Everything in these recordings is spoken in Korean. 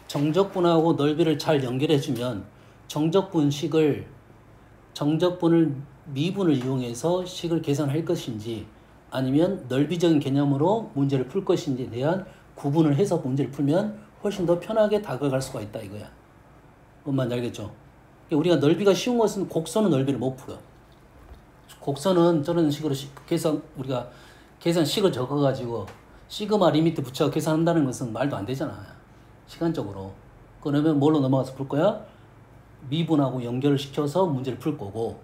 정적분하고 넓이를 잘 연결해주면 정적분을 미분을 이용해서 식을 계산할 것인지 아니면 넓이적인 개념으로 문제를 풀 것인지에 대한 구분을 해서 문제를 풀면 훨씬 더 편하게 다가갈 수가 있다 이거야. 뭔 말인지 알겠죠? 우리가 넓이가 쉬운 것은 곡선은 넓이를 못 풀어. 곡선은 저런 식으로 우리가 계산식을 적어가지고 시그마 리미트 붙여 계산한다는 것은 말도 안 되잖아. 시간적으로. 그러면 뭘로 넘어가서 풀 거야? 미분하고 연결을 시켜서 문제를 풀 거고,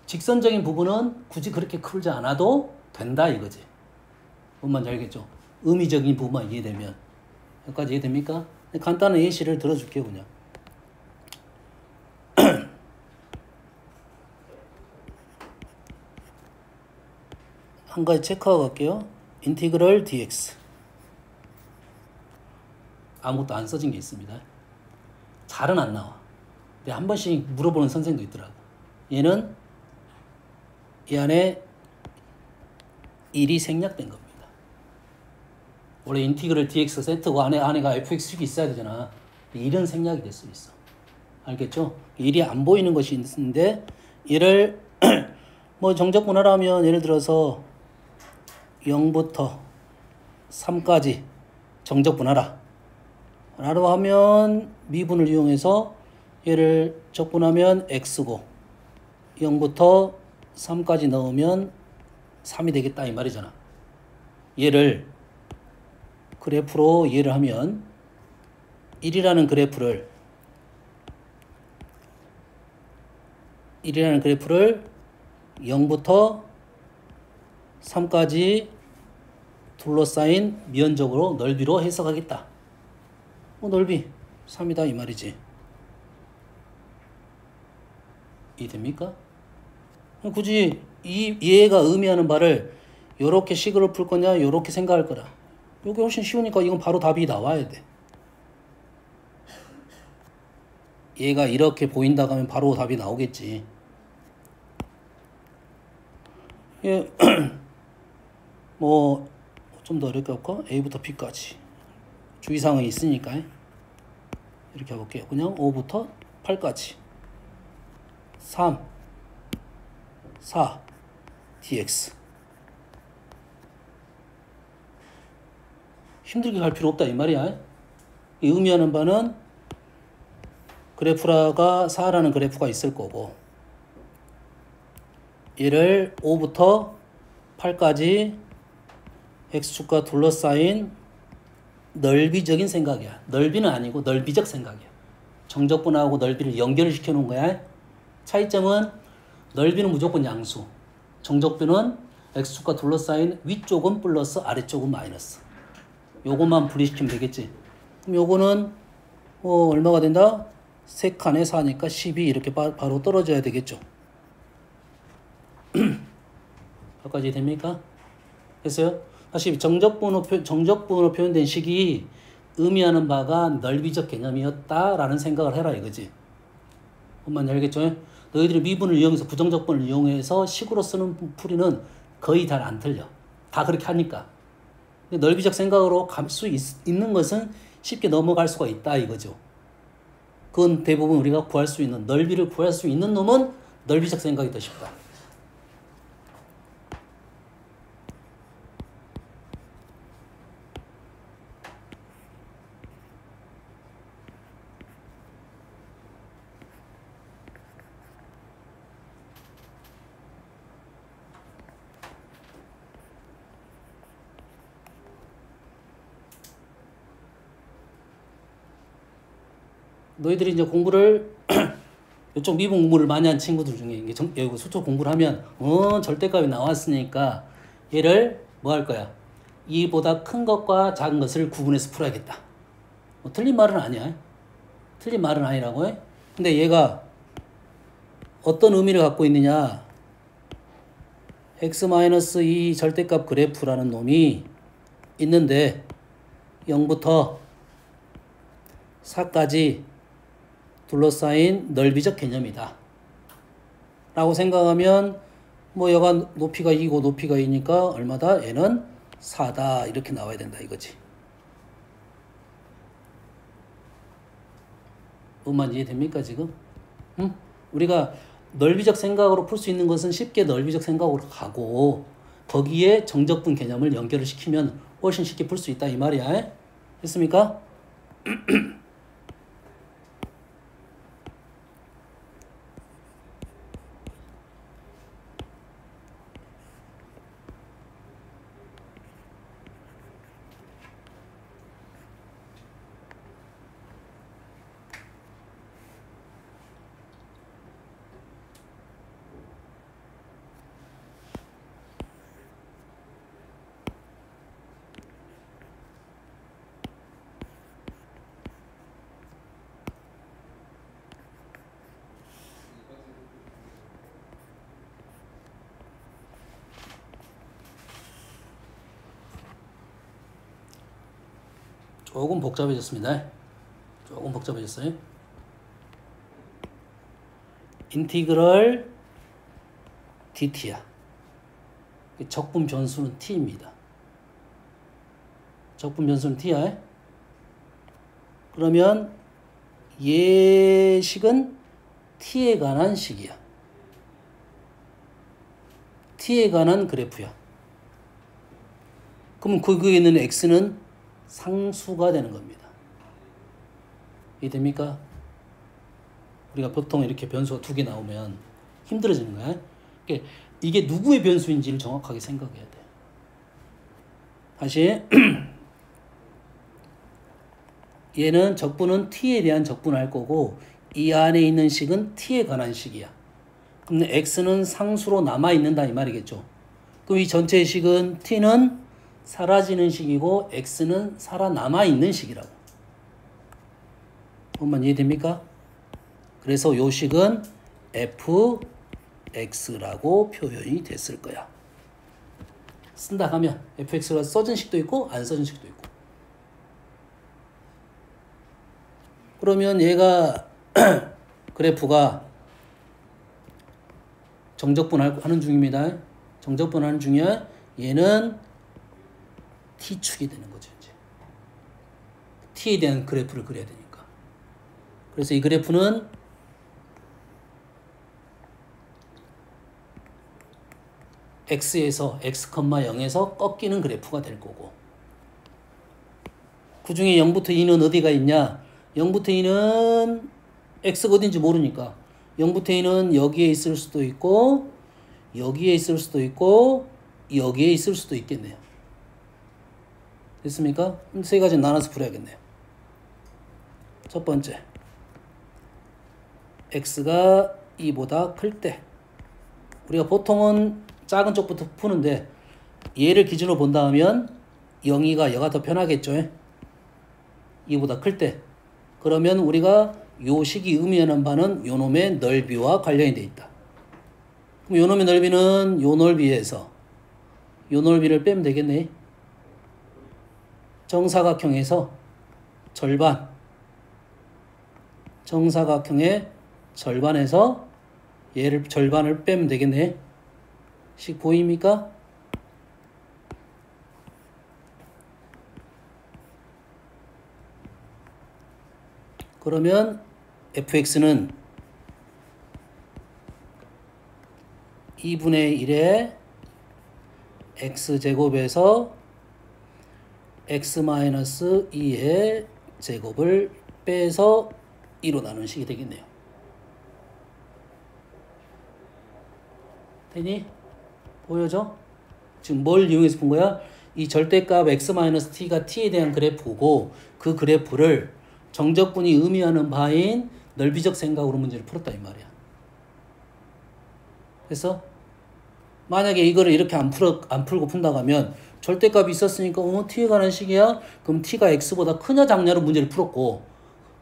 직선적인 부분은 굳이 그렇게 풀지 않아도 된다 이거지. 뭔 말인지 알겠죠? 의미적인 부분만 이해되면. 여기까지 이해됩니까? 간단한 예시를 들어줄게요, 그냥. 한 가지 체크하고 갈게요. 인티그럴 dx. 아무것도 안 써진 게 있습니다. 잘은 안 나와. 근데 한 번씩 물어보는 선생도 있더라고. 얘는 이 안에 1이 생략된 겁니다. 원래 인티그럴 dx 세트고 안에가 fx축이 있어야 되잖아. 1은 생략이 될 수 있어. 알겠죠? 1이 안 보이는 것이 있는데 얘를 뭐 정적분하라면 예를 들어서 0부터 3까지 정적분하라 라고 하면 미분을 이용해서 얘를 적분하면 x고 0부터 3까지 넣으면 3이 되겠다 이 말이잖아. 얘를 그래프로 이해를 하면 1이라는 그래프를 0부터 3까지 둘러싸인 면적으로 넓이로 해석하겠다. 넓이 3이다 이 말이지. 이해됩니까? 굳이 얘가 의미하는 바를 요렇게 식으로 풀 거냐 요렇게 생각할 거라. 요게 훨씬 쉬우니까 이건 바로 답이 나와야 돼. 얘가 이렇게 보인다고 하면 바로 답이 나오겠지. 예, 뭐 좀 더 어렵게 할까? A부터 B까지 주의사항이 있으니까 이렇게 해볼게요. 그냥 5부터 8까지 3, 4, dx. 힘들게 갈 필요 없다 이 말이야. 이 의미하는 바는 그래프가 4라는 그래프가 있을 거고 얘를 5부터 8까지 x축과 둘러싸인 넓이적인 생각이야. 넓이는 아니고 넓이적 생각이야. 정적분하고 넓이를 연결시켜 놓은 거야. 차이점은 넓이는 무조건 양수, 정적분은 x축과 둘러싸인 위쪽은 플러스 아래쪽은 마이너스. 요것만 분리시키면 되겠지. 그럼 요거는 얼마가 된다? 3칸에 4니까 12 이렇게 바로 떨어져야 되겠죠. 여기까지 됩니까? 됐어요? 다시 정적분으로 표현된 식이 의미하는 바가 넓이적 개념이었다라는 생각을 해라 이거지. 뭔 말인지 알겠죠? 너희들이 미분을 이용해서 부정적분을 이용해서 식으로 쓰는 풀이는 거의 잘 안 틀려. 다 그렇게 하니까. 넓이적 생각으로 갈 수 있는 것은 쉽게 넘어갈 수가 있다 이거죠. 그건 대부분 우리가 구할 수 있는, 넓이를 구할 수 있는 놈은 넓이적 생각이 더 쉽다. 너희들이 이제 공부를 이쪽 미분 공부를 많이 한 친구들 중에 여기 수초 공부를 하면 절대값이 나왔으니까 얘를 뭐 할 거야? 이보다 큰 것과 작은 것을 구분해서 풀어야겠다. 틀린 말은 아니야. 틀린 말은 아니라고 해. 근데 얘가 어떤 의미를 갖고 있느냐? x-2 절대값 그래프라는 놈이 있는데 0부터 4까지 둘러싸인 넓이적 개념이다 라고 생각하면 뭐 여간 높이가 2고 높이가 2니까 얼마다? 얘는 4다 이렇게 나와야 된다 이거지. 뭔 이해됩니까 지금? 응? 우리가 넓이적 생각으로 풀 수 있는 것은 쉽게 넓이적 생각으로 가고 거기에 정적분 개념을 연결을 시키면 훨씬 쉽게 풀 수 있다 이 말이야. 됐습니까? 조금 복잡해졌습니다. 조금 복잡해졌어요. 인티그럴 dt야. 적분 변수는 t입니다. 적분 변수는 t야. 그러면 얘 식은 t에 관한 식이야. t에 관한 그래프야. 그럼 거기에 있는 x는 상수가 되는 겁니다. 이해됩니까? 우리가 보통 이렇게 변수가 두 개 나오면 힘들어지는 거야. 그러니까 이게 누구의 변수인지를 정확하게 생각해야 돼. 다시 얘는 적분은 t에 대한 적분을 할 거고 이 안에 있는 식은 t에 관한 식이야. 그럼 x는 상수로 남아있는다 이 말이겠죠. 그럼 이 전체의 식은 t는 사라지는 식이고 x는 살아남아있는 식이라고. 뭔 이해됩니까? 그래서 요 식은 fx라고 표현이 됐을 거야. 쓴다 하면 fx가 써진 식도 있고 안 써진 식도 있고. 그러면 얘가 그래프가 정적분하는 중입니다. 정적분하는 중이야. 얘는 t축이 되는 거죠. 이제 t에 대한 그래프를 그려야 되니까. 그래서 이 그래프는 x에서 x,0에서 꺾이는 그래프가 될 거고 그 중에 0부터 2는 어디가 있냐? 0부터 2는 x가 어딘지 모르니까 0부터 2는 여기에 있을 수도 있고 여기에 있을 수도 있고 여기에 있을 수도 있겠네요. 됐습니까? 세 가지 나눠서 풀어야겠네요. 첫 번째, x가 2보다 클 때 우리가 보통은 작은 쪽부터 푸는데 얘를 기준으로 본다 하면 0이가 얘가 더 편하겠죠. 2보다 클 때. 그러면 우리가 요 식이 의미하는 바는 요 놈의 넓이와 관련이 돼 있다. 그럼 요 놈의 넓이는 요 넓이에서 요 넓이를 빼면 되겠네. 정사각형에서 절반, 정사각형의 절반에서 얘를 절반을 빼면 되겠네. 식 보입니까? 그러면 fx는 2분의 1의 x제곱에서 x-2의 제곱을 빼서 2로 나누는 식이 되겠네요. 되니? 보여줘? 지금 뭘 이용해서 본 거야? 이 절대값 x-t가 t에 대한 그래프고 그 그래프를 정적분이 의미하는 바인 넓이적 생각으로 문제를 풀었다 이 말이야. 그래서 만약에 이거를 이렇게 안 풀고 푼다고 하면 절대값이 있었으니까 t에 관한 식이야? 그럼 t가 x보다 크냐 작냐로 문제를 풀었고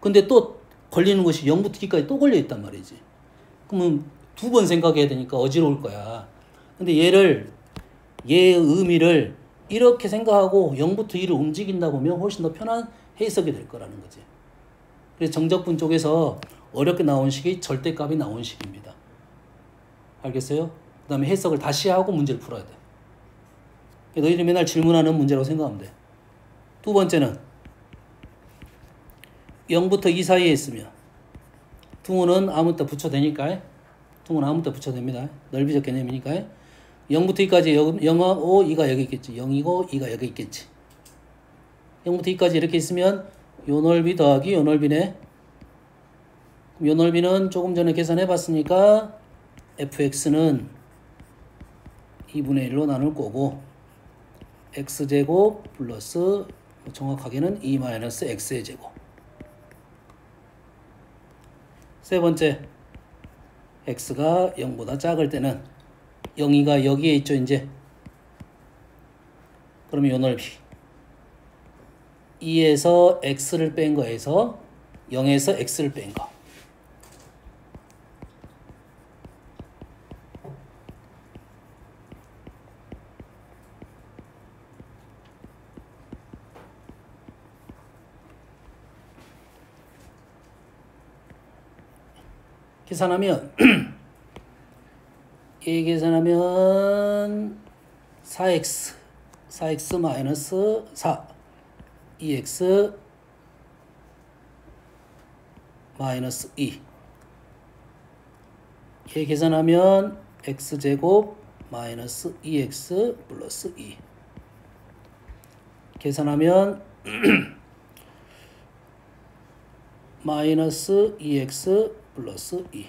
근데 또 걸리는 것이 0부터 t까지 또 걸려 있단 말이지. 그러면 두 번 생각해야 되니까 어지러울 거야. 근데 얘의 의미를 이렇게 생각하고 0부터 2를 움직인다 보면 훨씬 더 편한 해석이 될 거라는 거지. 그래서 정적분 쪽에서 어렵게 나온 식이 절대값이 나온 식입니다. 알겠어요? 그 다음에 해석을 다시 하고 문제를 풀어야 돼. 너희들이 맨날 질문하는 문제라고 생각하면 돼. 두 번째는 0부터 2 사이에 있으면 둥어는 아무 때 붙여도 되니까. 둥어는 아무 때 붙여도 됩니다. 넓이적 개념이니까. 0부터 2까지 0하고 2가 여기 있겠지. 0이고 2가 여기 있겠지. 0부터 2까지 이렇게 있으면 요 넓이 더하기 요 넓이네. 요 넓이는 조금 전에 계산해 봤으니까 fx는 2분의 1로 나눌 거고 x제곱 플러스 정확하게는 2-x의 제곱. 세 번째, x가 0보다 작을 때는 0이가 여기에 있죠, 이제. 그러면 요 넓이 2에서 x를 뺀 거에서 0에서 x를 뺀 거. 계산하면 이 계산하면 4x 마이너스 4 2x 마이너스 2 이 계산하면 x제곱 마이너스 2x 플러스 2 계산하면 마이너스 2x 플러스 2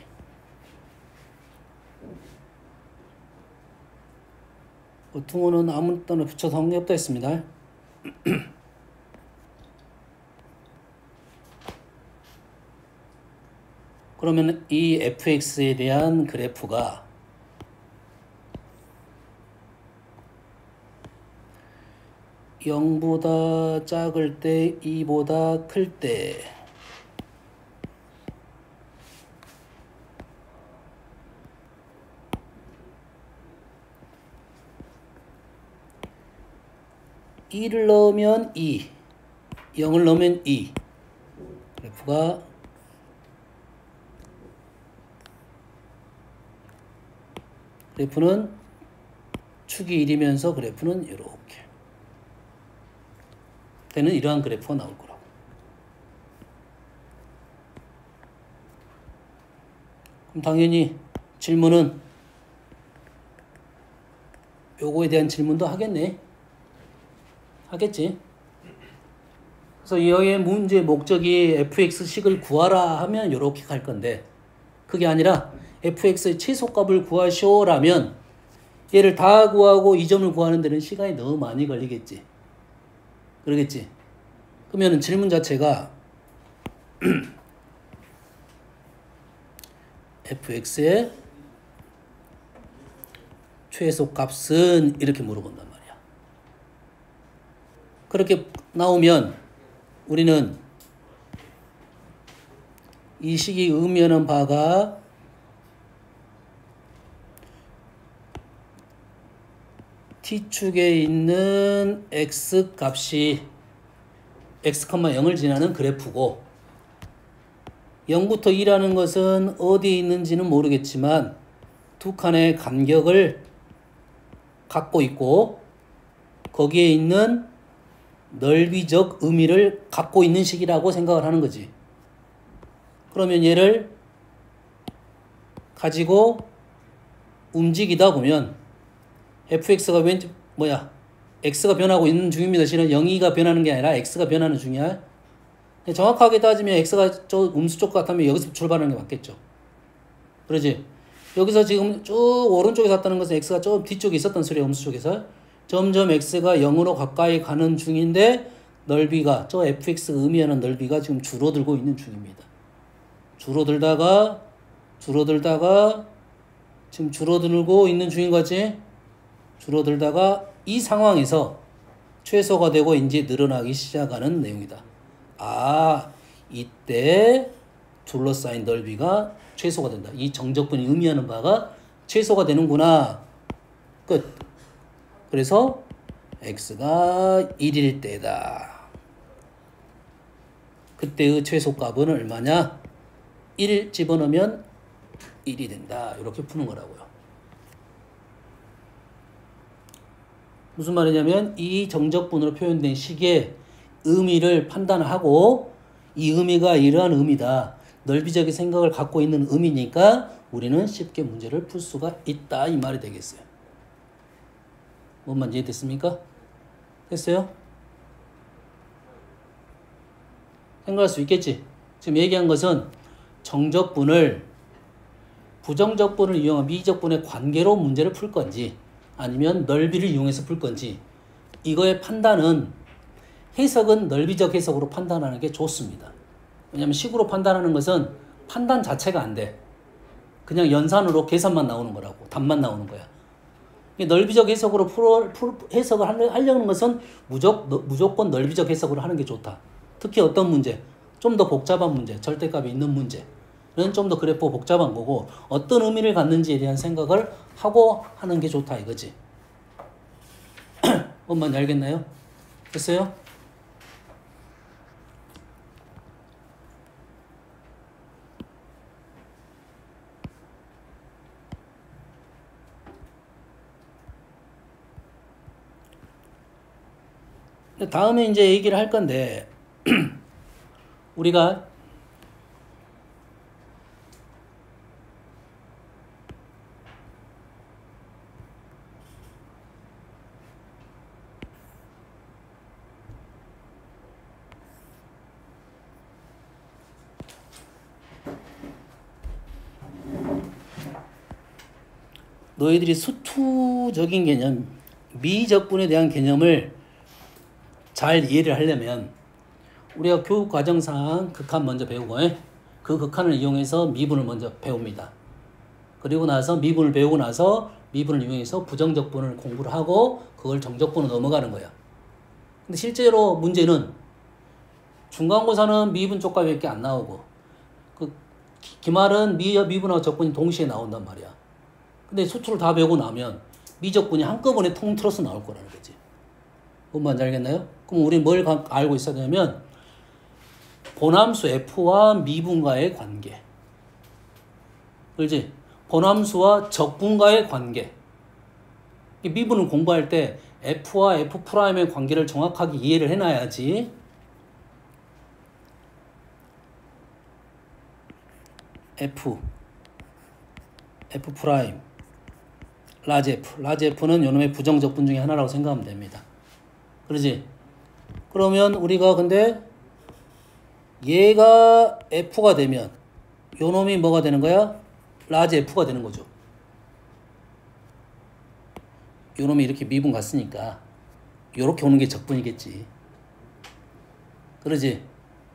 둥어는 아무 때나 붙여도 관계없다 했습니다. 그러면 이 fx에 대한 그래프가 (0보다) 작을 때 (2보다) 클 때 (2를) 넣으면 2, 0을 넣으면 2. 그래프는 축이 1이면서 그래프는 이렇게 되는 이러한 그래프가 나올 거라고. 그럼 당연히 질문은 요거에 대한 질문도 하겠네. 하겠지. 그래서 여기에 문제 목적이 fx식을 구하라 하면 이렇게 갈 건데 그게 아니라 fx의 최소값을 구하시오라면 얘를 다 구하고 이 점을 구하는 데는 시간이 너무 많이 걸리겠지. 그러겠지. 그러면 질문 자체가 fx의 최소값은 이렇게 물어본단 말이야. 그렇게 나오면 우리는 이 식이 의미하는 바가 t축에 있는 x값이 x, 0을 지나는 그래프고 0부터 2라는 것은 어디에 있는지는 모르겠지만 두 칸의 간격을 갖고 있고 거기에 있는 넓이적 의미를 갖고 있는 식이라고 생각을 하는 거지. 그러면 얘를 가지고 움직이다 보면 fx가 왠지 x가 변하고 있는 중입니다. 실은 0이가 변하는 게 아니라 x가 변하는 중이야. 정확하게 따지면 x가 저 음수 쪽 같으면 여기서 출발하는 게 맞겠죠. 그러지? 여기서 지금 쭉 오른쪽에 샀다는 것은 x가 좀 뒤쪽에 있었던 소리야. 음수 쪽에서 점점 x가 0으로 가까이 가는 중인데 넓이가 저 fx가 의미하는 넓이가 지금 줄어들고 있는 중입니다. 줄어들다가 지금 줄어들고 있는 중인 거지. 줄어들다가 이 상황에서 최소가 되고 이제 늘어나기 시작하는 내용이다. 아, 이때 둘러싸인 넓이가 최소가 된다. 이 정적분이 의미하는 바가 최소가 되는구나. 끝. 그래서 x가 1일 때다. 그때의 최소값은 얼마냐? 1 집어넣으면 1이 된다. 이렇게 푸는 거라고요. 무슨 말이냐면 이 정적분으로 표현된 식의 의미를 판단하고 이 의미가 이러한 의미다. 넓이적인 생각을 갖고 있는 음이니까 우리는 쉽게 문제를 풀 수가 있다 이 말이 되겠어요. 뭔 말인지 이해됐습니까? 됐어요? 생각할 수 있겠지? 지금 얘기한 것은 정적분을 부정적분을 이용한 미적분의 관계로 문제를 풀 건지 아니면 넓이를 이용해서 풀 건지 이거의 판단은 해석은 넓이적 해석으로 판단하는 게 좋습니다. 왜냐하면 식으로 판단하는 것은 판단 자체가 안 돼. 그냥 연산으로 계산만 나오는 거라고. 답만 나오는 거야. 넓이적 해석으로 해석을 하려는 것은 무조건 넓이적 해석으로 하는 게 좋다. 특히 어떤 문제? 좀 더 복잡한 문제, 절대값이 있는 문제는 좀 더 그래프 복잡한 거고 어떤 의미를 갖는지에 대한 생각을 하고 하는 게 좋다 이거지. 뭔 말인지 알겠나요? 됐어요? 다음에 이제 얘기를 할 건데 우리가 너희들이 수투적인 개념, 미적분에 대한 개념을 잘 이해를 하려면 우리가 교육 과정상 극한 먼저 배우고 그 극한을 이용해서 미분을 먼저 배웁니다. 그리고 나서 미분을 배우고 나서 미분을 이용해서 부정적분을 공부를 하고 그걸 정적분으로 넘어가는 거야. 근데 실제로 문제는 중간고사는 미분 쪽값밖에 안 나오고 그 기말은 미분하고 적분이 동시에 나온단 말이야. 근데 수투를 다 배우고 나면 미적분이 한꺼번에 통틀어서 나올 거라는 거지. 뭔 말인지 알겠나요? 그럼 우리 뭘 알고 있어야 되냐면 본함수 F와 미분과의 관계. 그렇지? 본함수와 적분과의 관계. 미분을 공부할 때 F와 F'의 관계를 정확하게 이해를 해놔야지 F, F', 라지 F. 라지 F는 요놈의 부정적분 중에 하나라고 생각하면 됩니다. 그러지? 그러면 우리가 근데 얘가 F가 되면 요놈이 뭐가 되는 거야? 라지 F가 되는 거죠. 요놈이 이렇게 미분 갔으니까 요렇게 오는 게 적분이겠지. 그러지?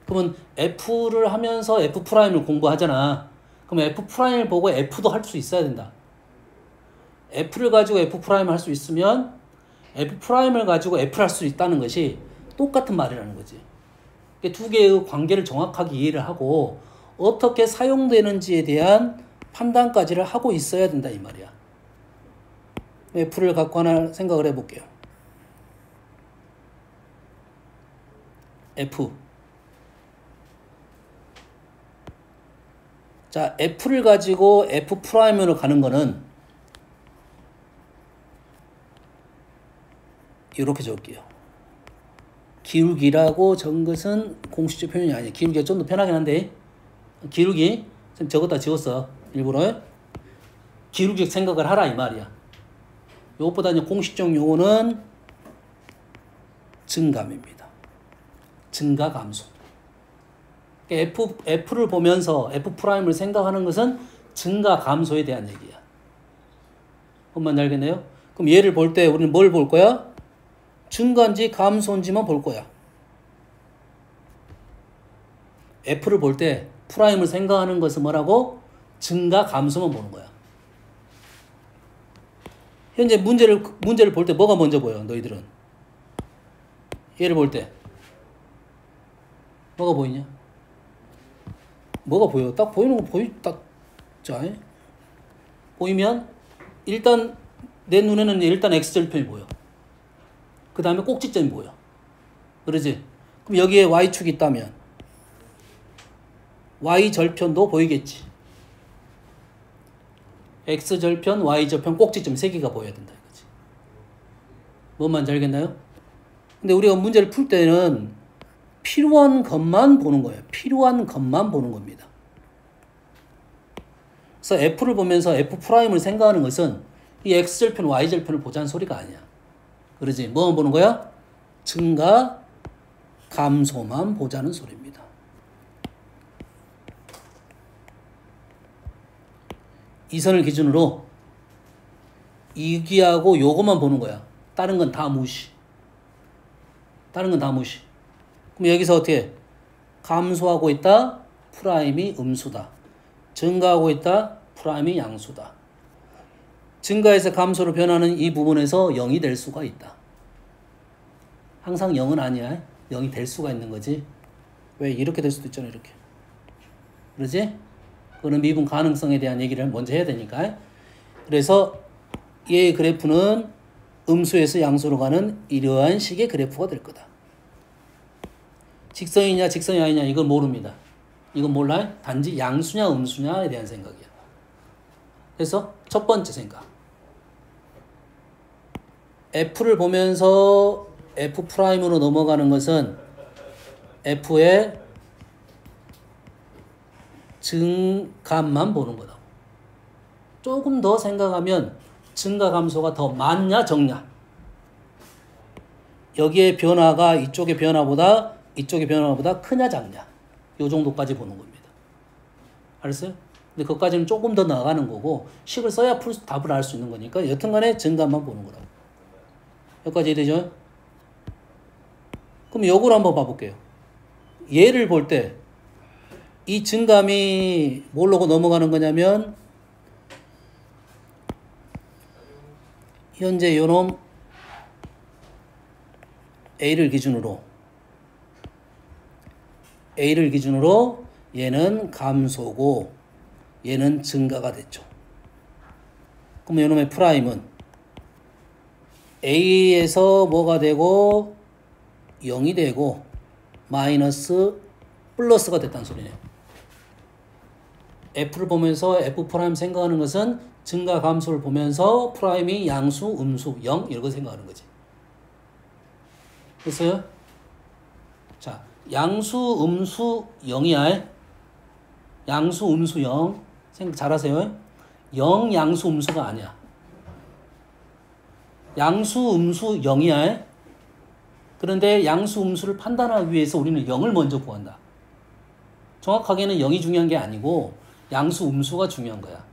그러면 F를 하면서 F'을 공부하잖아. 그럼 F'을 보고 F도 할 수 있어야 된다. F를 가지고 F'을 할 수 있으면 F'을 가지고 F를 할 수 있다는 것이 똑같은 말이라는 거지. 두 개의 관계를 정확하게 이해를 하고 어떻게 사용되는지에 대한 판단까지를 하고 있어야 된다 이 말이야. F를 갖고 하나 생각을 해볼게요. F. 자, F를 가지고 F'으로 가는 거는 이렇게 적을게요. 기울기라고 적은 것은 공식적 표현이 아니에요. 기울기가 좀 더 편하긴 한데 기울기 지금 적었다 지웠어. 일부러 기울기 생각을 하라 이 말이야. 이것보다 이제 공식적 용어는 증감입니다. 증가 감소. F를 보면서 F'을 생각하는 것은 증가 감소에 대한 얘기야. 뭔 알겠네요? 그럼 얘를 볼 때 우리는 뭘 볼 거야? 증가인지 감소인지만 볼 거야. F를 볼 때 프라임을 생각하는 것은 뭐라고? 증가 감소만 보는 거야. 현재 문제를 볼 때 뭐가 먼저 보여? 너희들은 얘를 볼 때 뭐가 보이냐? 뭐가 보여? 딱 보이는 거 자, 보이면 일단 내 눈에는 일단 X절편이 보여. 그 다음에 꼭지점이 보여. 그러지? 그럼 여기에 Y축이 있다면 Y절편도 보이겠지. X절편, Y절편, 꼭지점 세 개가 보여야 된다 이거지. 뭔 말인지 알겠나요? 근데 우리가 문제를 풀 때는 필요한 것만 보는 거예요. 필요한 것만 보는 겁니다. 그래서 f를 보면서 f'을 생각하는 것은 이 x절편, y절편을 보자는 소리가 아니야. 그러지? 뭐만 보는 거야? 증가, 감소만 보자는 소리입니다. 이 선을 기준으로 이기하고 요것만 보는 거야. 다른 건 다 무시. 다른 건 다 무시. 그럼 여기서 어떻게? 감소하고 있다. 프라임이 음수다. 증가하고 있다. 프라임이 양수다. 증가에서 감소로 변하는 이 부분에서 0이 될 수가 있다. 항상 0은 아니야. 0이 될 수가 있는 거지. 왜? 이렇게 될 수도 있잖아. 이렇게. 그러지? 그거는 미분 가능성에 대한 얘기를 먼저 해야 되니까. 그래서 얘의 그래프는 음수에서 양수로 가는 이러한 식의 그래프가 될 거다. 직선이냐 직선이 아니냐 이건 모릅니다. 이건 몰라요? 단지 양수냐 음수냐에 대한 생각이야. 그래서 첫 번째 생각. F를 보면서 F'으로 넘어가는 것은 F의 증감만 보는 거다. 조금 더 생각하면 증가 감소가 더 많냐 적냐. 여기에 변화가 이쪽의 변화보다 크냐 작냐. 요 정도까지 보는 겁니다. 알았어요? 근데 그것까지는 조금 더 나가는 거고 식을 써야 답을 알 수 있는 거니까 여튼간에 증감만 보는 거라고. 여기까지 이해되죠? 그럼 요걸 한번 봐볼게요. 얘를 볼 때 이 증감이 뭘로 넘어가는 거냐면 현재 요놈 A를 기준으로 얘는 감소고 얘는 증가가 됐죠. 그럼 요놈의 프라임은 A에서 뭐가 되고 0이 되고 마이너스 플러스가 됐다는 소리네요. F를 보면서 F 프라임 생각하는 것은 증가 감소를 보면서 프라임이 양수, 음수, 0 이런 거 생각하는 거지. 됐어요? 자, 양수, 음수 0이야. 양수, 음수 0. 생각 잘하세요. 0 양수, 음수가 아니야. 양수, 음수 0이야. 그런데 양수, 음수를 판단하기 위해서 우리는 0을 먼저 구한다. 정확하게는 0이 중요한 게 아니고 양수, 음수가 중요한 거야.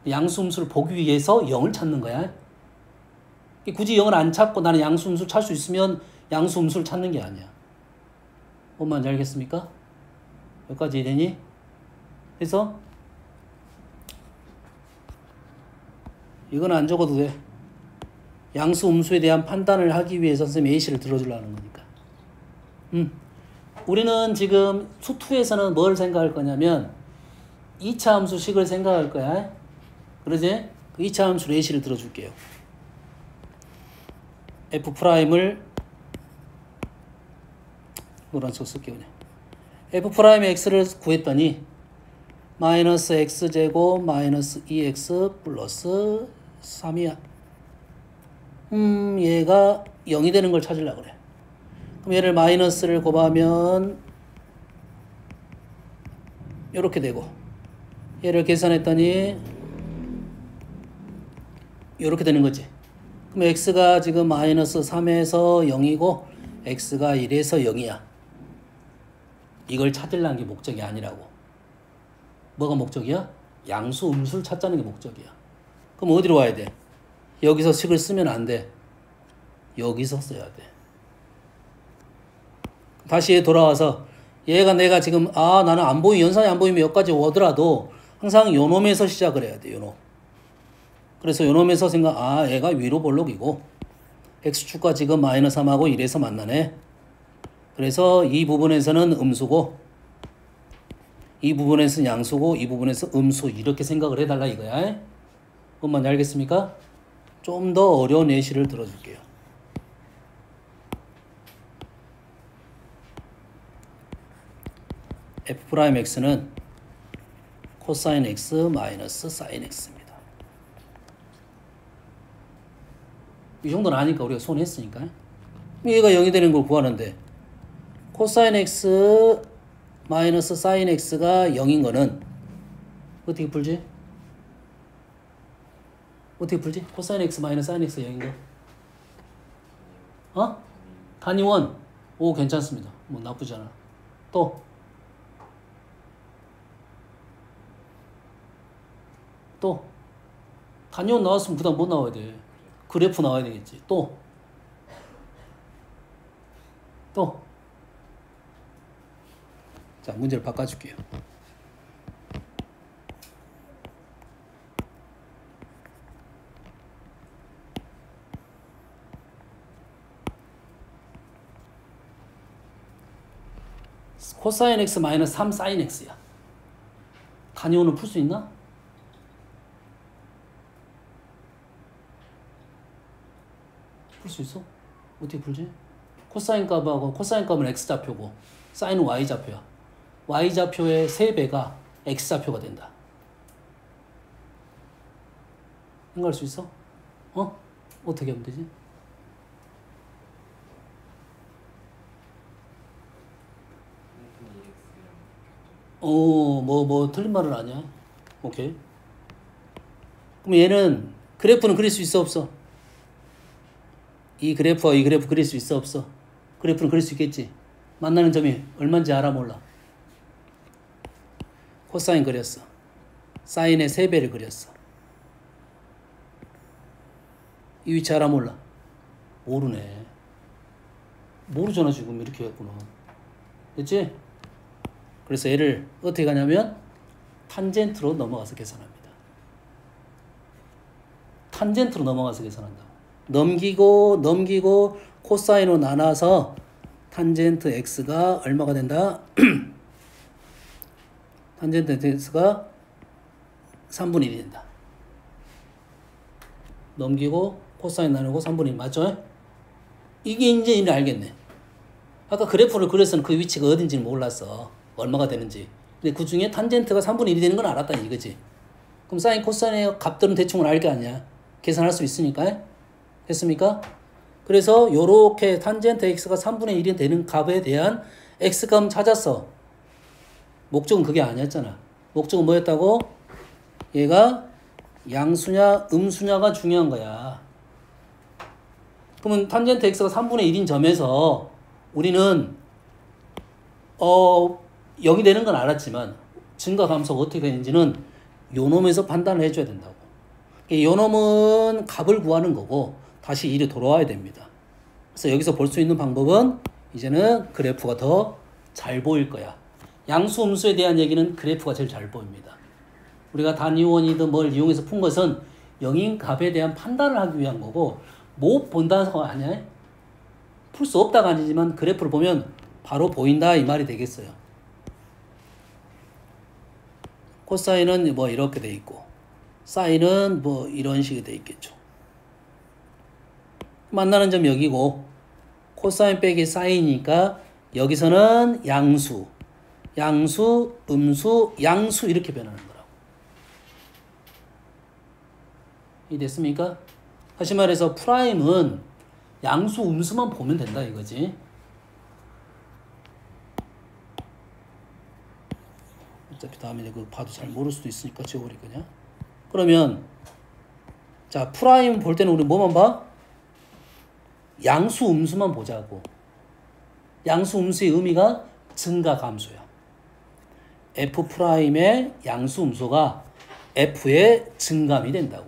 양수, 음수를 보기 위해서 0을 찾는 거야. 굳이 0을 안 찾고 나는 양수, 음수를 찾을 수 있으면 양수, 음수를 찾는 게 아니야. 뭔 말인지 알겠습니까? 여기까지 이해되니? 그래서 이건 안 적어도 돼. 양수, 음수에 대한 판단을 하기 위해서 선생님 A씨를 들어주려는 거니까. 우리는 지금 수2에서는 뭘 생각할 거냐면 2차 함수식을 생각할 거야. 그러지? 그 2차 함수로 A씨를 들어줄게요. F'을 노란색 쓸게요. 그냥. F'의 X를 구했더니 마이너스 X제곱 마이너스 2X 플러스 3이야. 얘가 0이 되는 걸 찾으려고 그래. 그럼 얘를 마이너스를 곱하면 이렇게 되고 얘를 계산했더니 이렇게 되는 거지. 그럼 x가 지금 마이너스 3에서 0이고 x가 1에서 0이야. 이걸 찾으려는 게 목적이 아니라고. 뭐가 목적이야? 양수, 음수를 찾자는 게 목적이야. 그럼 어디로 와야 돼? 여기서 식을 쓰면 안 돼. 여기서 써야 돼. 다시 돌아와서 얘가 내가 지금 나는 안 보이면 연산이 안 보이면 여기까지 오더라도 항상 요놈에서 시작을 해야 돼. 요놈. 그래서 요놈에서 얘가 위로 볼록이고 x축과 지금 마이너스 3하고 1에서 만나네. 그래서 이 부분에서는 음수고 이 부분에서는 양수고 이 부분에서 음수 이렇게 생각을 해달라 이거야. 그것만 알겠습니까? 좀 더 어려운 예시를 들어줄게요. F'X는 코사인 X 마이너스 사인 X입니다. 이 정도는 아니까 우리가 손했으니까. 얘가 0이 되는 걸 구하는데 코사인 X 마이너스 사인 X가 0인 거는 어떻게 풀지? 어떻게 풀지? 코사인 x 마이너스 사인 x 0인 거. 어? 단위원. 오, 괜찮습니다. 뭐 나쁘지 않아. 또 단위원 나왔으면 그 다음 뭐 나와야 돼? 그래프 나와야 되겠지. 또 자, 문제를 바꿔줄게요. 코사인 x 마이너스 3 사인 x야. 단위원을 풀 수 있나? 풀 수 있어? 어떻게 풀지? 코사인 값하고 코사인 값은 x좌표고 사인은 y좌표야. y좌표의 3배가 x좌표가 된다. 생각할 수 있어? 어? 어떻게 하면 되지? 틀린 말은 아니야. 오케이. 그럼 얘는 그래프는 그릴 수 있어, 없어? 이 그래프와 이 그래프 그릴 수 있어, 없어? 그래프는 그릴 수 있겠지? 만나는 점이 얼마인지 알아, 몰라? 코사인 그렸어. 사인의 3배를 그렸어. 이 위치 알아, 몰라? 모르네. 모르잖아, 지금 이렇게 했구나. 됐지? 그래서 얘를 어떻게 가냐면 탄젠트로 넘어가서 계산합니다. 탄젠트로 넘어가서 계산한다. 넘기고 코사인으로 나눠서 탄젠트 x가 얼마가 된다? 탄젠트 x가 3분의 1이 된다. 넘기고 코사인 나누고 3분의 1 맞죠? 이게 이제 이제 알겠네. 아까 그래프를 그려서는 그 위치가 어딘지는 몰랐어. 얼마가 되는지. 근데 그 중에 탄젠트가 3분의 1이 되는 건 알았다 이거지. 그럼 사인 코사인의 값들은 대충은 알 게 아니야. 계산할 수 있으니까. 됐습니까? 그래서 요렇게 탄젠트 x가 3분의 1이 되는 값에 대한 x값 찾았어. 목적은 그게 아니었잖아. 목적은 뭐였다고? 얘가 양수냐 음수냐가 중요한 거야. 그러면 탄젠트 x가 3분의 1인 점에서 우리는 0이 되는 건 알았지만 증가 감소가 어떻게 되는지는 요 놈에서 판단을 해줘야 된다고. 요 놈은 값을 구하는 거고 다시 이리 돌아와야 됩니다. 그래서 여기서 볼 수 있는 방법은 이제는 그래프가 더 잘 보일 거야. 양수 음수에 대한 얘기는 그래프가 제일 잘 보입니다. 우리가 단위원이든 뭘 이용해서 푼 것은 영인 값에 대한 판단을 하기 위한 거고 못 본다는 거 아니야? 풀 수 없다가 아니지만 그래프를 보면 바로 보인다 이 말이 되겠어요. 코사인은 뭐 이렇게 돼 있고 사인은 뭐 이런 식이 돼 있겠죠. 만나는 점 여기고 코사인 빼기 사인이니까 여기서는 양수, 음수, 양수 이렇게 변하는 거라고. 이해됐습니까? 다시 말해서 프라임은 양수, 음수만 보면 된다 이거지. 어차피 다음에 그거 봐도 잘 모를 수도 있으니까 지워버릴 거냐? 그러면 자 프라임 볼 때는 우리 뭐만 봐? 양수, 음수만 보자고. 양수, 음수의 의미가 증가 감소야. F'의 양수, 음수가 F의 증감이 된다고.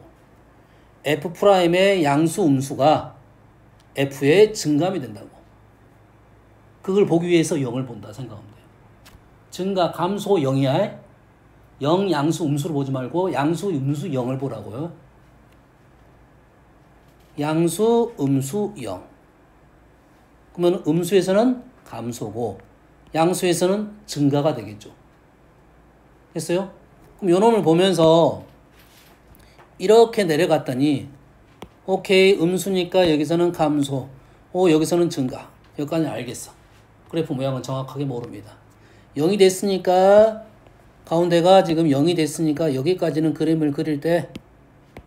F'의 양수, 음수가 F의 증감이 된다고. 그걸 보기 위해서 0을 본다 생각하면 돼요. 증가 감소 0이야. 0 양수 음수를 보지 말고 양수 음수 0을 보라고요. 양수 음수 0. 그러면 음수에서는 감소고 양수에서는 증가가 되겠죠. 됐어요? 그럼 요 놈을 보면서 이렇게 내려갔더니 오케이 음수니까 여기서는 감소, 여기서는 증가. 여기까지는 알겠어. 그래프 모양은 정확하게 모릅니다. 0이 됐으니까 가운데가 지금 0이 됐으니까 여기까지는 그림을 그릴 때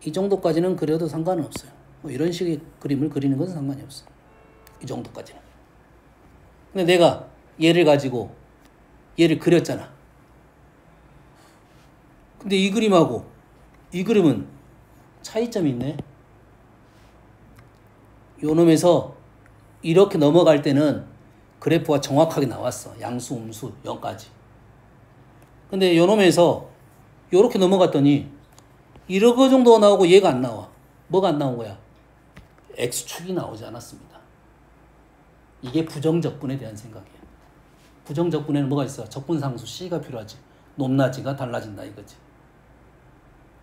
이 정도까지는 그려도 상관은 없어요. 뭐 이런 식의 그림을 그리는 것은 상관이 없어. 이 정도까지는. 근데 내가 얘를 가지고 얘를 그렸잖아. 근데 이 그림하고 이 그림은 차이점이 있네. 요 놈에서 이렇게 넘어갈 때는 그래프가 정확하게 나왔어. 양수, 음수, 0까지. 근데 요 놈에서 요렇게 넘어갔더니 이러고 정도가 나오고 얘가 안 나와. 뭐가 안 나온 거야? X축이 나오지 않았습니다. 이게 부정적분에 대한 생각이야. 부정적분에는 뭐가 있어? 적분상수 C가 필요하지. 높낮이가 달라진다 이거지.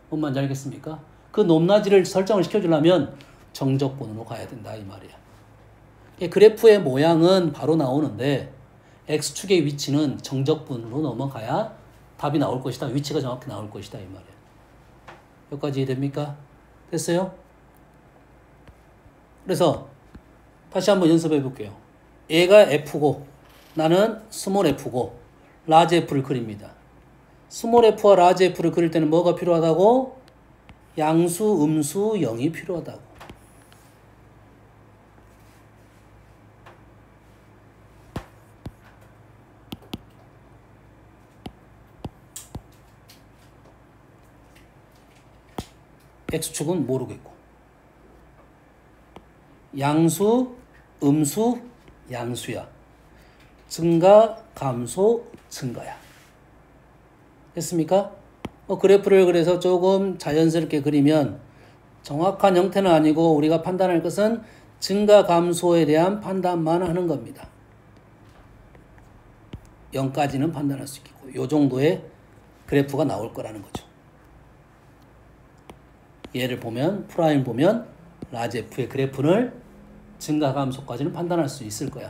뭔 말인지 알겠습니까? 그 높낮이를 설정을 시켜주려면 정적분으로 가야 된다 이 말이야. 그래프의 모양은 바로 나오는데 X축의 위치는 정적분으로 넘어가야 답이 나올 것이다. 위치가 정확히 나올 것이다 이 말이야. 여기까지 이해됩니까? 됐어요? 그래서 다시 한번 연습해 볼게요. 얘가 F고 나는 스몰 F고 라지 F를 그립니다. 스몰 F와 라지 F를 그릴 때는 뭐가 필요하다고? 양수, 음수, 0이 필요하다고. X축은 모르겠고 양수, 음수, 양수야. 증가, 감소, 증가야. 됐습니까? 그래프를 그래서 조금 자연스럽게 그리면 정확한 형태는 아니고 우리가 판단할 것은 증가, 감소에 대한 판단만 하는 겁니다. 0까지는 판단할 수 있고 요 정도의 그래프가 나올 거라는 거죠. 얘를 보면 프라임 보면 라지 F의 그래프를 증가, 감소까지는 판단할 수 있을 거야.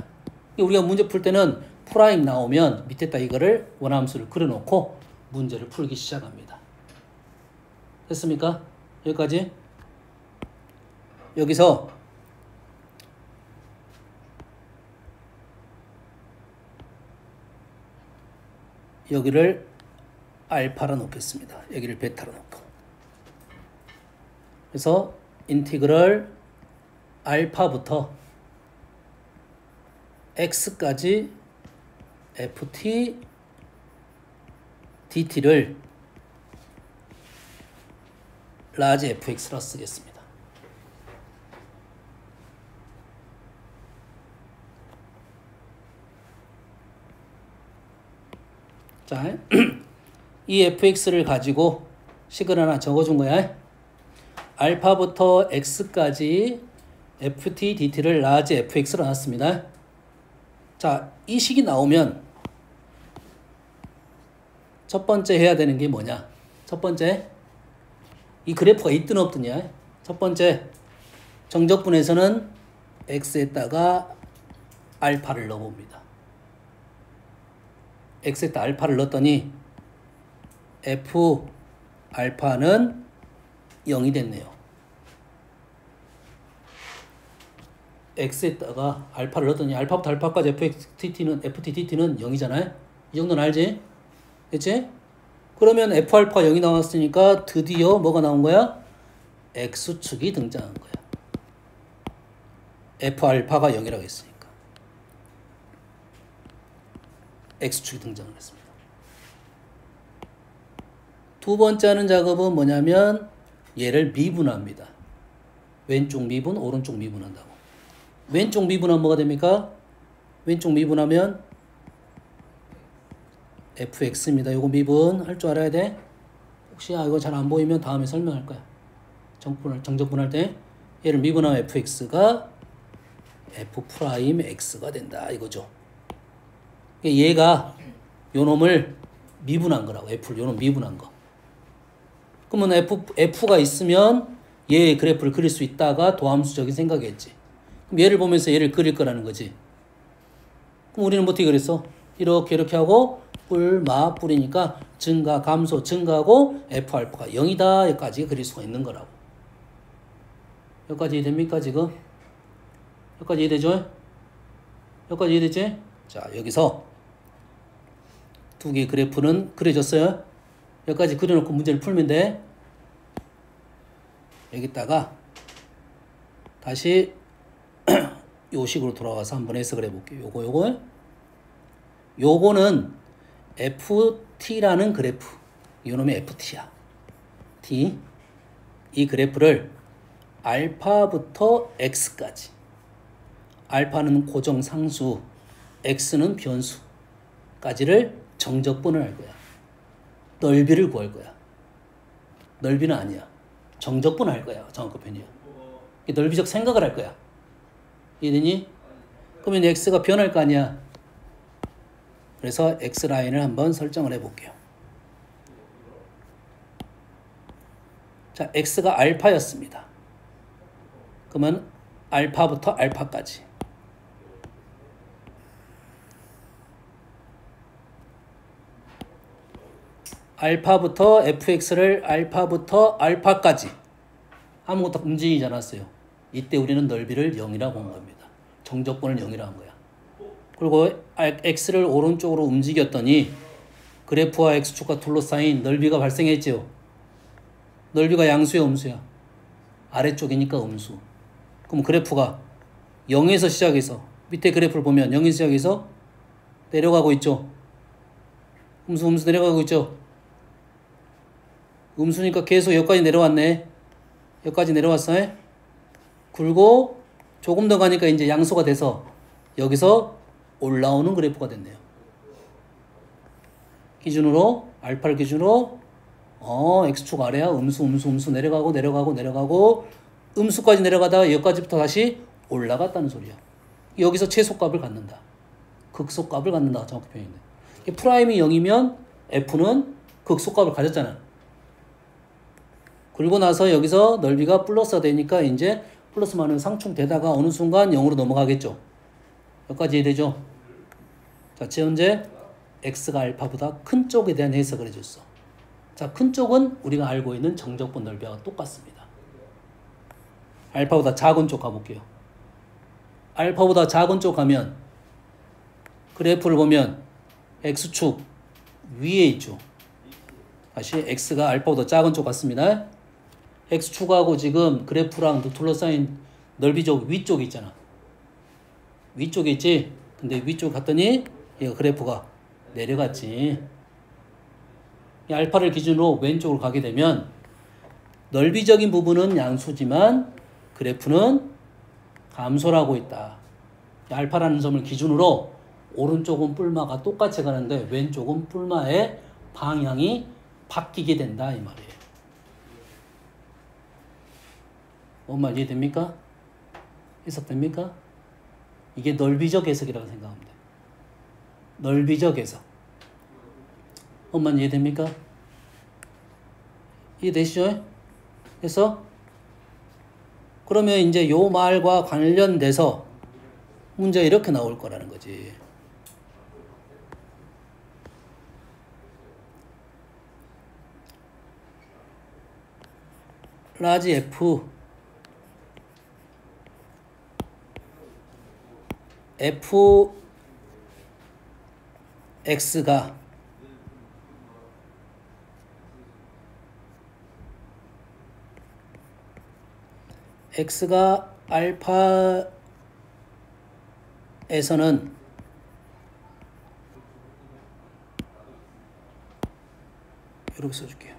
우리가 문제 풀 때는 프라임 나오면 밑에다 이거를 원함수를 그려놓고 문제를 풀기 시작합니다. 됐습니까? 여기까지? 여기서 여기를 알파로 놓겠습니다. 여기를 베타로 놓고. 그래서 인티그럴 알파부터 x까지 ft dt를 라지 fx로 쓰겠습니다. 자, 이 fx를 가지고 식을 하나 적어준 거야. 알파부터 x까지 ft dt를 라지 fx로 놨습니다. 자, 이 식이 나오면 첫 번째 해야 되는 게 뭐냐? 첫 번째, 이 그래프가 있든 없든냐? 첫 번째, 정적분에서는 x에다가 알파를 넣어봅니다. x에다 알파를 넣었더니 f 알파는 0이 됐네요. x에다가 알파를 넣었더니 알파부터 알파까지 ftdt는 0이잖아요. 이 정도는 알지? 됐지? 그러면 f알파 0이 나왔으니까 드디어 뭐가 나온 거야? x축이 등장한 거야. f알파가 0이라고 했으니까 x축이 등장을 했습니다. 두 번째 하는 작업은 뭐냐면 얘를 미분합니다. 왼쪽 미분, 오른쪽 미분한다고. 왼쪽 미분하면 뭐가 됩니까? 왼쪽 미분하면 fx입니다. 요거 미분 할 줄 알아야 돼. 혹시 이거 잘 안 보이면 다음에 설명할 거야. 정적분할 때 얘를 미분하면 fx가 f'x가 된다 이거죠. 얘가 요 놈을 미분한 거라고. f를 요 놈 미분한 거. 그러면 f가 있으면 얘의 그래프를 그릴 수 있다가 도함수적인 생각이었지. 그럼 얘를 보면서 얘를 그릴 거라는 거지. 그럼 우리는 어떻게 그랬어? 이렇게 하고 뿔마 뿌리니까 증가, 감소, 증가하고 f알파가 0이다 여기까지 그릴 수가 있는 거라고. 여기까지 이해됩니까 지금? 여기까지 이해되죠? 여기까지 이해되지? 자, 여기서 두 개의 그래프는 그려졌어요. 여기까지 그려놓고 문제를 풀면 돼. 여기다가 다시 요 식으로 돌아가서 한번 해석을 해볼게요. 요거는 ft라는 그래프. 요놈의 ft야. t. 이 그래프를 알파부터 x까지, 알파는 고정상수, x는 변수까지를 정적분을 할 거야. 넓이를 구할 거야. 넓이는 아니야. 정적분을 할 거야. 정확한 표현이야. 넓이적 생각을 할 거야. 이해되니? 그러면 x가 변할 거 아니야. 그래서 x라인을 한번 설정을 해볼게요. 자, x가 알파였습니다. 그러면 알파부터 알파까지. 알파부터 fx를 알파부터 알파까지 아무것도 움직이지 않았어요. 이때 우리는 넓이를 0이라고 한 겁니다. 정적분을 0이라고 한 거야. 그리고 x를 오른쪽으로 움직였더니 그래프와 x축과 둘러싸인 넓이가 발생했죠. 넓이가 양수야, 음수야? 아래쪽이니까 음수. 그럼 그래프가 0에서 시작해서 밑에 그래프를 보면 0에서 시작해서 내려가고 있죠. 음수 내려가고 있죠. 음수니까 계속 여기까지 내려왔네. 여기까지 내려왔어. 굴고 조금 더 가니까 이제 양수가 돼서 여기서 올라오는 그래프가 됐네요. 기준으로 알파를 기준으로 x축 아래야 음수 내려가고 음수까지 내려가다가 여기까지부터 다시 올라갔다는 소리야. 여기서 최소값을 갖는다. 극소값을 갖는다. 정확히 표현인데. 프라임이 0이면 f는 극소값을 가졌잖아. 그리고 나서 여기서 넓이가 플러스가 되니까 이제 플러스 마이너스 상충되다가 어느 순간 0으로 넘어가겠죠. 여기까지 이해되죠? 자, 현재 x가 알파보다 큰 쪽에 대한 해석을 해줬어. 자, 큰 쪽은 우리가 알고 있는 정적분 넓이와 똑같습니다. 알파보다 작은 쪽 가볼게요. 알파보다 작은 쪽 가면 그래프를 보면 x축 위에 있죠. 다시 x가 알파보다 작은 쪽 같습니다. x축하고 지금 그래프랑 둘러싸인 넓이적 위쪽에 있잖아. 위쪽에 있지? 근데 위쪽 갔더니 얘가 그래프가 내려갔지. 이 알파를 기준으로 왼쪽으로 가게 되면 넓이적인 부분은 양수지만 그래프는 감소를 하고 있다. 이 알파라는 점을 기준으로 오른쪽은 뿔마가 똑같이 가는데 왼쪽은 뿔마의 방향이 바뀌게 된다 이 말이에요. 뭔 말 이해됩니까? 해석됩니까? 이게 넓이적 해석이라고 생각하면 돼. 넓이적 해석. 뭔 말 이해됩니까? 이해되시죠? 그래서 그러면 이제 요 말과 관련돼서 문제가 이렇게 나올 거라는 거지. 라지 F X가 알파에서는 이렇게 써줄게요.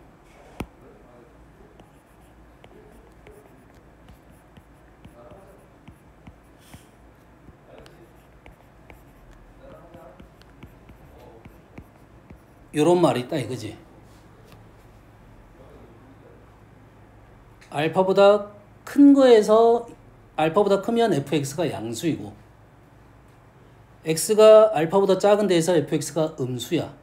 요런 말이 있다 이거지. 알파보다 큰 거에서 알파보다 크면 fx가 양수이고 x가 알파보다 작은 데에서 fx가 음수야.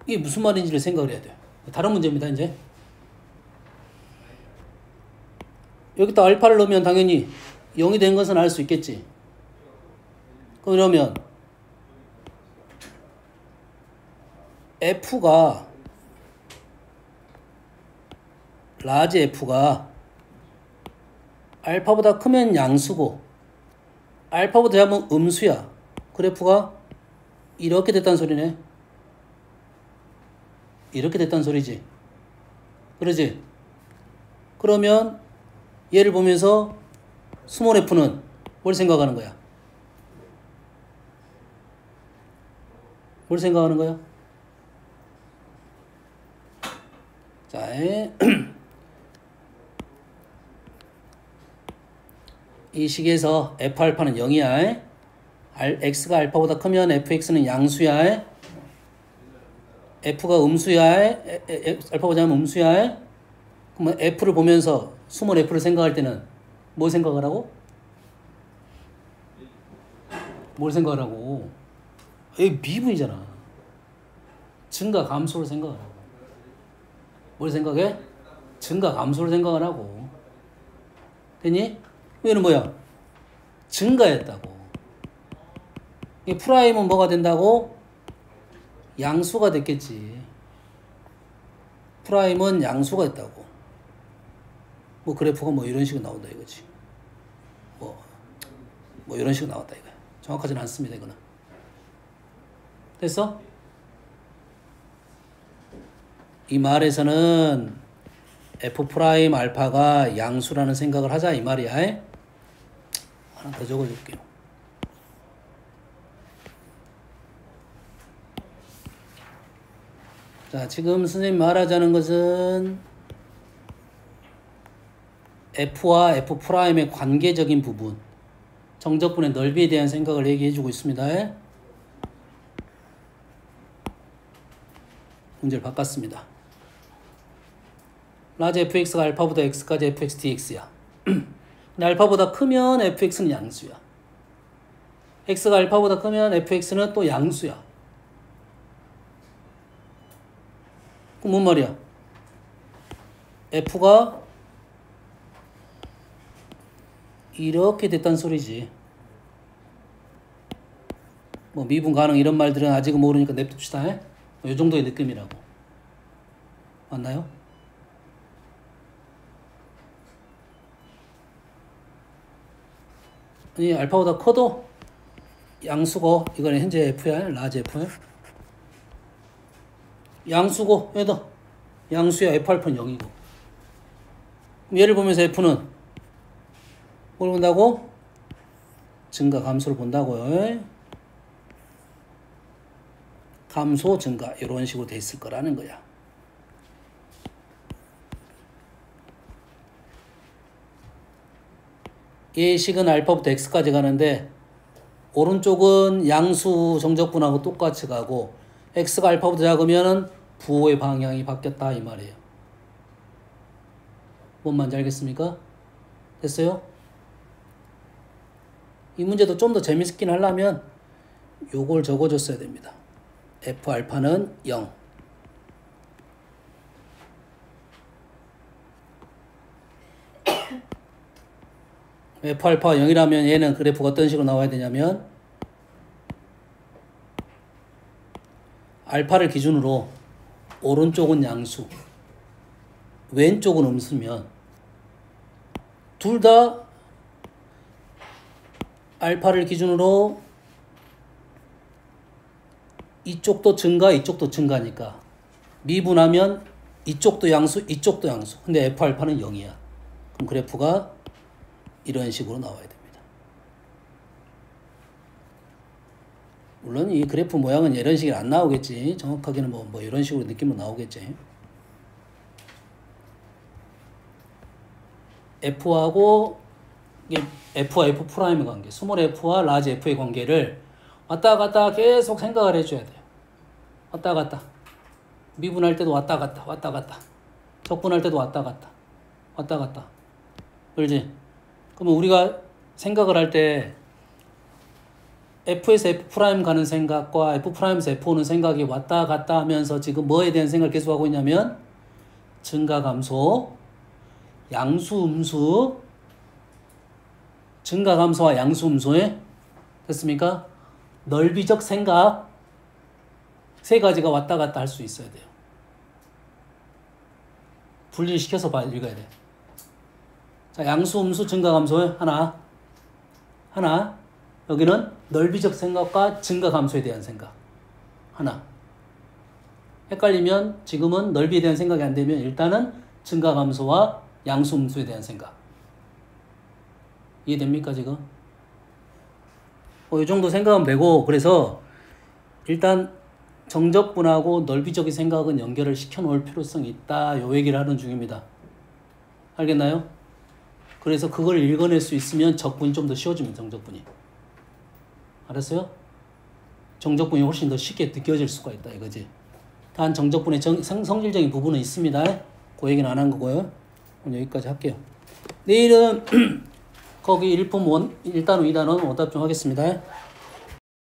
이게 무슨 말인지를 생각을 해야 돼요. 다른 문제입니다. 이제 여기다 알파를 넣으면 당연히 0이 된 것은 알 수 있겠지. 그러면 F가 라지 F가 알파보다 크면 양수고 알파보다 작으면 음수야. 그래프가 이렇게 됐다는 소리네. 이렇게 됐다는 소리지. 그러지? 그러면 얘를 보면서 스몰 f는 뭘 생각하는 거야? 뭘 생각하는 거야? 자, 이 식에서 f알파는 0이야. x가 알파보다 크면 fx는 양수야. f가 음수야. 알파보다 작으면 음수야. 그러면 f를 보면서 스몰 f를 생각할 때는 뭘 생각하라고? 뭘 생각하라고? 이게 미분이잖아. 증가 감소를 생각하라고. 뭘 생각해? 증가 감소를 생각하라고. 됐니? 얘는 뭐야? 증가했다고. 이 프라임은 뭐가 된다고? 양수가 됐겠지. 프라임은 양수가 됐다고. 뭐 그래프가 뭐 이런 식으로 나온다 이거지. 뭐 이런 식으로 나왔다 이거야. 정확하지는 않습니다 이거는. 됐어? 이 말에서는 f 프라임 알파가 양수라는 생각을 하자 이 말이야. 하나 더 적어줄게요. 자, 지금 선생님 말하자는 것은 f와 f 프라임의 관계적인 부분, 정적분의 넓이에 대한 생각을 얘기해주고 있습니다. 문제를 바꿨습니다. 라지 fx가 알파보다 x까지 fx dx야. 근데 알파보다 크면 fx는 양수야. x가 알파보다 크면 fx는 또 양수야. 그럼 뭔 말이야? f가 이렇게 됐단 소리지. 뭐 미분 가능 이런 말들은 아직은 모르니까 냅둡시다. 이 정도의 느낌이라고. 맞나요? 아니 알파보다 커도 양수고 이거는 현재 f야. 라지 f야. 양수고 얘도 양수야. f알파는 0이고. 그럼 얘를 보면서 f는 뭘 본다고? 증가 감소를 본다고요. 감소 증가 이런 식으로 돼 있을 거라는 거야. 이 식은 알파부터 x까지 가는데 오른쪽은 양수 정적분하고 똑같이 가고 x가 알파보다 작으면 부호의 방향이 바뀌었다 이 말이에요. 뭔 말인지 알겠습니까? 됐어요? 이 문제도 좀 더 재밌긴 하려면 요걸 적어줬어야 됩니다. f 알파는 0. f 알파가 0이라면 얘는 그래프가 어떤 식으로 나와야 되냐면 알파를 기준으로 오른쪽은 양수, 왼쪽은 음수면 둘 다 알파를 기준으로 이쪽도 증가, 이쪽도 증가니까 미분하면 이쪽도 양수, 이쪽도 양수. 근데 f 알파는 0이야. 그럼 그래프가 이런 식으로 나와야 됩니다. 물론 이 그래프 모양은 이런 식이 안 나오겠지. 정확하게는 뭐 이런 식으로 느낌으로 나오겠지. F하고 F와 F 프라임의 관계, 스몰 F와 라지 F의 관계를 왔다 갔다 계속 생각을 해줘야 돼요. 왔다 갔다. 미분할 때도 왔다 갔다, 왔다 갔다. 적분할 때도 왔다 갔다, 왔다 갔다. 그렇지? 그러면 우리가 생각을 할 때 F에서 F 프라임 가는 생각과 F 프라임에서 F 오는 생각이 왔다 갔다 하면서 지금 뭐에 대한 생각을 계속하고 있냐면 증가 감소, 양수 음수, 증가 감소와 양수 음수에 됐습니까? 넓이적 생각 세 가지가 왔다 갔다 할 수 있어야 돼요. 분리시켜서 읽어야 돼. 자, 양수 음수 증가 감소에 하나 여기는 넓이적 생각과 증가 감소에 대한 생각 하나. 헷갈리면 지금은 넓이에 대한 생각이 안 되면 일단은 증가 감소와 양수음수에 대한 생각. 이해됩니까 지금? 이 정도 생각하면 되고, 그래서 일단 정적분하고 넓이적인 생각은 연결을 시켜놓을 필요성이 있다. 요 얘기를 하는 중입니다. 알겠나요? 그래서 그걸 읽어낼 수 있으면 적분이 좀 더 쉬워집니다. 정적분이. 알았어요? 정적분이 훨씬 더 쉽게 느껴질 수가 있다 이거지. 단 정적분의 성질적인 부분은 있습니다. 그 얘기는 안 한 거고요. 오늘 여기까지 할게요. 내일은 거기 1품 1단원, 2단원 오답 좀 하겠습니다.